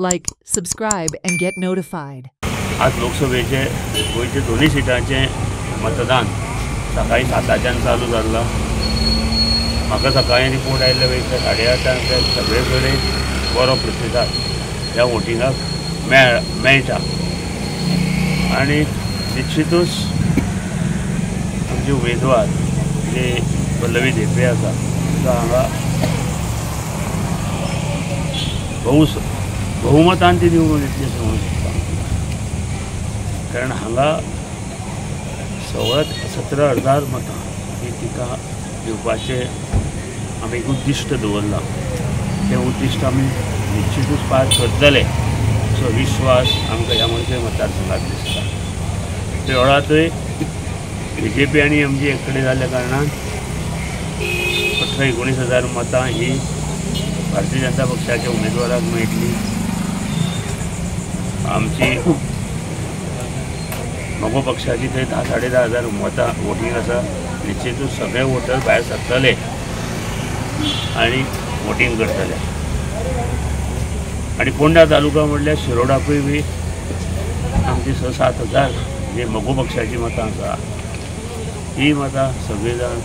Like, subscribe, and get notified. आज लोकसभेचे गोयचे दोन्ही सिटांचे मतदान सकाळी 7:00 चालू जाल्ला। म्हाका सकाळी रिपोर्ट आयिल्ले वेळार 8:30 सगळे कडेन बरो प्रतिसाद ह्या वोटिंगाक मेळटा आनी निश्चितूच आमचे उमेदवार जे पल्लवी धेपे आसा हांगा बहुमतान ती निवडून येतली अशें म्हणूं शकता। कारण हांगा 17,000 मतां ही तिका दिवपाचें आमी एक उद्दिश्ट दवरलां। तें उद्दिश्ट आमी निश्चितूच पार करतले असो विश्वास आमकां ह्या मनसे मतदारसंघात दिसता। ते वेळांतूय BJP आनी MG एक कडेन जाल्ल्या कारणान 18-19,000 मतां ही भारतीय जनता पक्षाच्या उमेदवाराक मेळटली। आमची मगो पक्षाची थंय 10-10,500 मतां वोटींग आसा। निश्चितूच सगळे वोटर भायर सरतले आनी वोटींग करतले। आनी फोंडा तालुका म्हणल्यार शिरोडाकूय बी आमची 6-7,000 जे मगो पक्षाची मतां आसा ही मतां सगळे जाण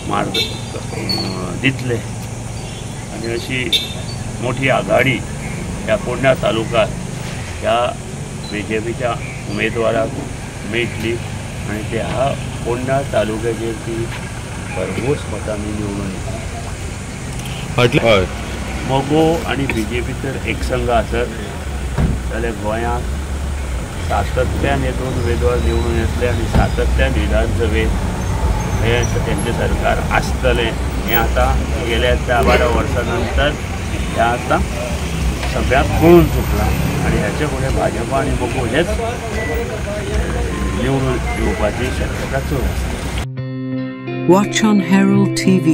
मार्ग दितले आनी अशी मोठी आघाडी ह्या फोंडा तालुक्यात ह्या BJPच्या उमेदवाराक मेळटली आनी ते ह्या फोंडा तालुक्याचेर ती भरघोस मतांनी निवडून येतली। मगो आनी BJP तर एक संघ आसत जाल्यार गोंयांत सातत्यान हे दोन उमेदवार निवडून येतले आनी सातत्यान विधानसभेत हे तेंचें सरकार आसतलें। हें आतां गेल्या 10-12 वर्सां नंतर हें आतां सगळ्यांक कळून चुकलां आनी हेचे फुडें भाजपा आनी मगो हेच निवडून येवपाची शक्यता चड आसा। Watch on Herald TV.